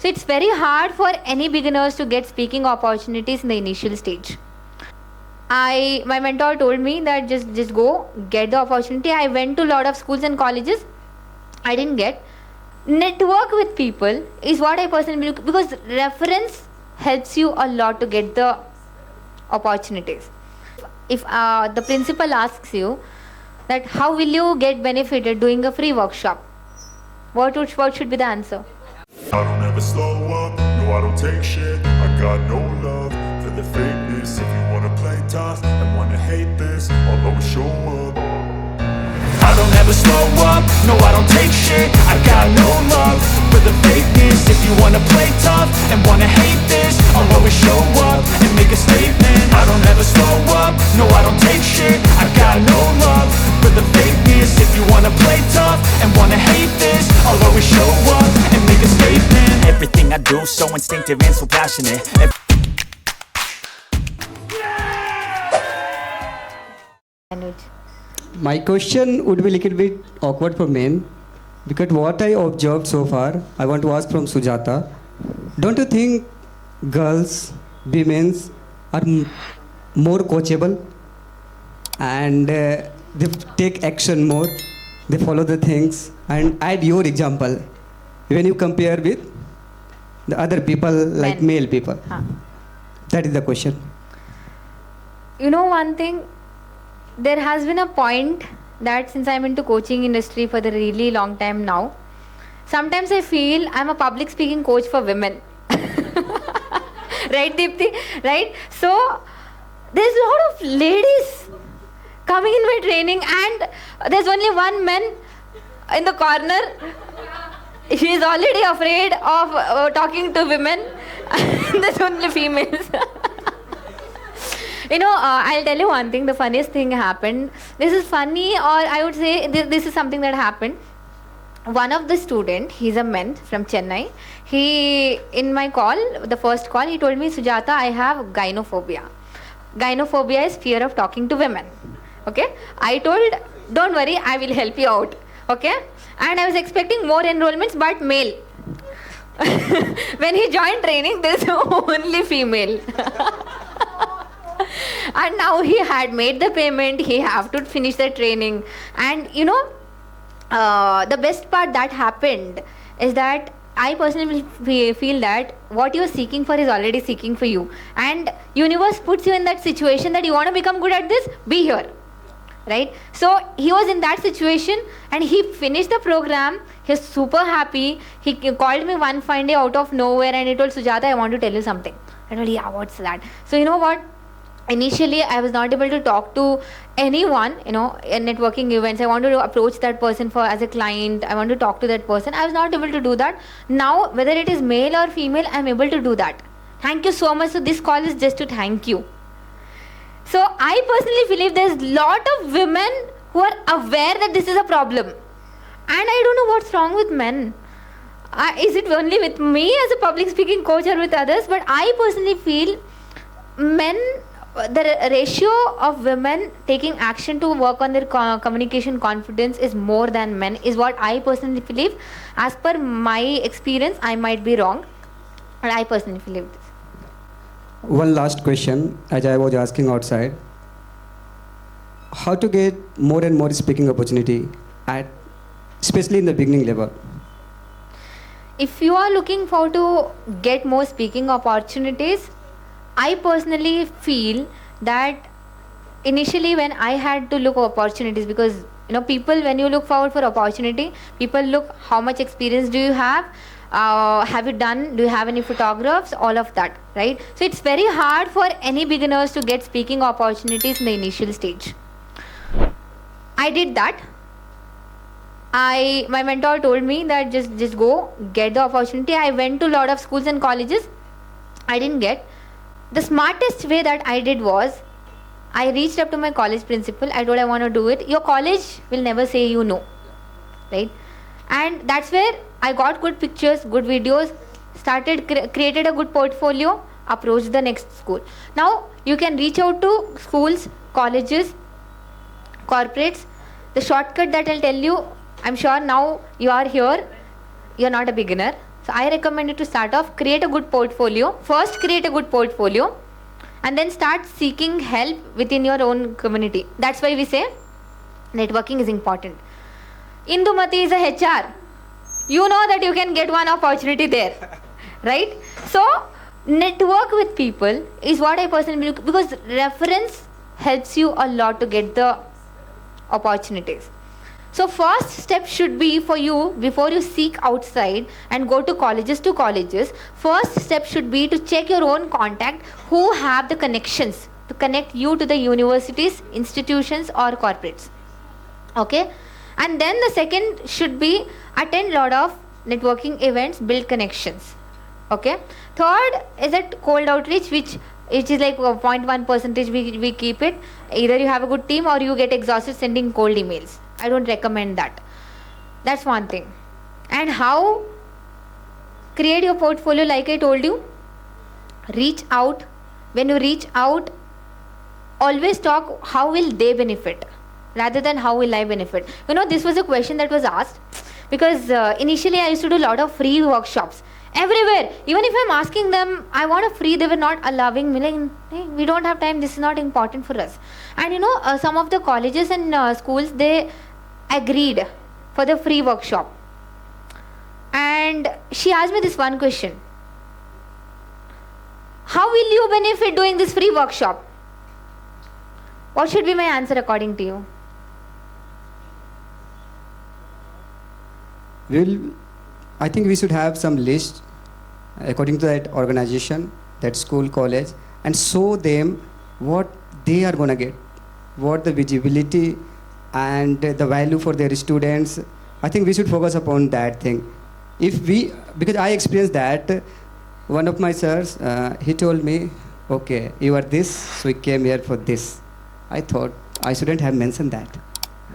So it's very hard for any beginners to get speaking opportunities in the initial stage. My mentor told me that just go get the opportunity. I went to a lot of schools and colleges. I didn't get. Network with people is what I personally believe, because reference helps you a lot to get the opportunities. If the principal asks you that how will you get benefited doing a free workshop, what should be the answer? I don't ever slow up, no I don't take shit. I got no love for the fakeness. If you wanna play tough and wanna hate this, I'll always show up. I don't ever slow up, no I don't take shit. I got no love for the fakeness. If you wanna play tough and wanna hate this, I'll always show up and make a statement. I don't ever slow up, no I don't take shit. I got no love for the fakeness. If you wanna play tough and wanna hate this, I'll always show up and make a statement. Everything I do so instinctive and so passionate. Anuj. My question would be a little bit awkward for men, because what I observed so far, I want to ask from Sujata. Don't you think girls, women are more coachable, and they take action more, they follow the things, and add your example when you compare with the other people like Men. male people? Huh. That is the question. You know one thing, there has been a point that since I'm into coaching industry for the really long time now, sometimes I feel I'm a public speaking coach for women. Right, Deepti? Right? So there's a lot of ladies coming in my training, and there's only one man in the corner. He is already afraid of talking to women. There's only females. I'll tell you one thing. The funniest thing happened. This is funny, or I would say this is something that happened. One of the student, he's a man from Chennai. He, in my call, the first call, he told me, Sujata, I have gynophobia. Gynophobia is fear of talking to women. Okay? I told, don't worry, I will help you out. Okay? And I was expecting more enrollments, but male. When he joined training, there's only female. And now he had made the payment, he have to finish the training. And the best part that happened is that I personally feel that what you're seeking for is already seeking for you. And universe puts you in that situation that you want to become good at this, be here. Right? So he was in that situation and he finished the program. He's super happy. He called me one fine day out of nowhere and he told, Sujata, I want to tell you something. I told, yeah, what's that? So you know what? Initially, I was not able to talk to anyone, in networking events. I wanted to approach that person as a client. I want to talk to that person. I was not able to do that. Now, whether it is male or female, I'm able to do that. Thank you so much. So this call is just to thank you. So I personally believe there's a lot of women who are aware that this is a problem. And I don't know what's wrong with men. Is it only with me as a public speaking coach or with others? But I personally feel men, the ratio of women taking action to work on their communication confidence is more than men, is what I personally believe. As per my experience, I might be wrong, but I personally believe this. One last question, as I was asking outside. How to get more and more speaking opportunity, especially in the beginning level? If you are looking for to get more speaking opportunities, I personally feel that initially when I had to look opportunities, because people, when you look forward for opportunity, people look how much experience do you have you done, do you have any photographs, all of that, right? So it's very hard for any beginners to get speaking opportunities in the initial stage. I did that. My mentor told me that just go get the opportunity. I went to a lot of schools and colleges. I didn't get. The smartest way that I did was, I reached up to my college principal. I told I want to do it. Your college will never say you no, right? And that's where I got good pictures, good videos, created a good portfolio, approached the next school. Now you can reach out to schools, colleges, corporates. The shortcut that I'll tell you, I'm sure now you are here, you're not a beginner, So I recommend you to start off, create a good portfolio. First, create a good portfolio, and then start seeking help within your own community. That's why we say networking is important. Indumati is a HR. You know that you can get one opportunity there, right? So network with people is what I personally believe, because reference helps you a lot to get the opportunities. So first step should be for you, before you seek outside and go to colleges, first step should be to check your own contact who have the connections to connect you to the universities, institutions or corporates. Okay, and then the second should be attend lot of networking events, build connections. Okay, third is that cold outreach, which is like 0.1 percentage we keep it. Either you have a good team or you get exhausted sending cold emails. I don't recommend that. That's one thing. And how create your portfolio, like I told you, reach out. When you reach out, always talk how will they benefit rather than how will I benefit. You know, this was a question that was asked because initially I used to do a lot of free workshops everywhere. Even if I'm asking them, I want a free, they were not allowing me. Like, hey, we don't have time, this is not important for us. And you know, some of the colleges and schools, they agreed for the free workshop. And she asked me this one question: how will you benefit doing this free workshop? What should be my answer according to you? Well, I think we should have some list according to that organization, that school, college, and show them what they are going to get, what the visibility and the value for their students. I think we should focus upon that thing. If we, because I experienced that, one of my sirs, he told me, okay, you are this, so we came here for this. I thought I shouldn't have mentioned that.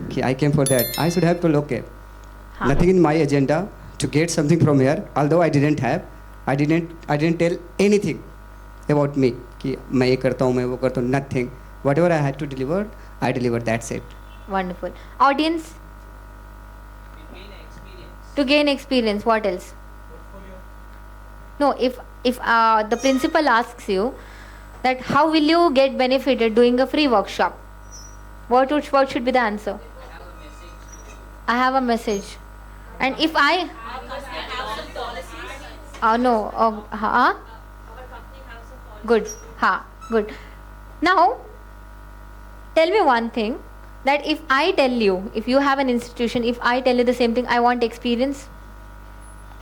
Okay, I came for that. I should have told, okay, nothing in my agenda to get something from here, although I didn't have. I didn't tell anything about me. कि मैं ये करता हूँ, मैं वो करता हूँ, nothing. Whatever I had to deliver, I delivered. That's it. Wonderful. Audience? To gain experience. What else? No, if the principal asks you that how will you get benefited doing a free workshop, what should be the answer? I have a message. And if I no, good, good. Now, tell me one thing, that if I tell you, if you have an institution, if I tell you the same thing, I want experience,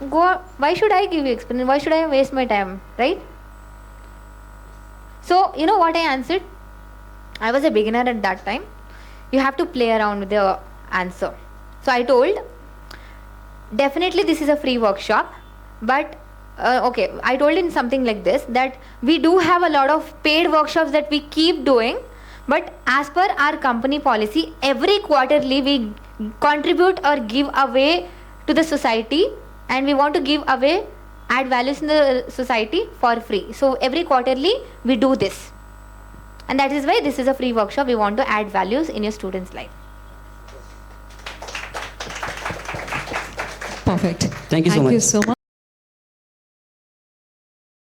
go. Why should I give you experience? Why should I waste my time, right? So, you know what I answered? I was a beginner at that time. You have to play around with the answer. So I told, definitely this is a free workshop, but okay, I told him something like this, that we do have a lot of paid workshops that we keep doing, but as per our company policy, every quarterly we contribute or give away to the society, and we want to give away, add values in the society for free. So every quarterly we do this, and that is why this is a free workshop. We want to add values in your students' life. Perfect. Thank you so much. Thank you so much.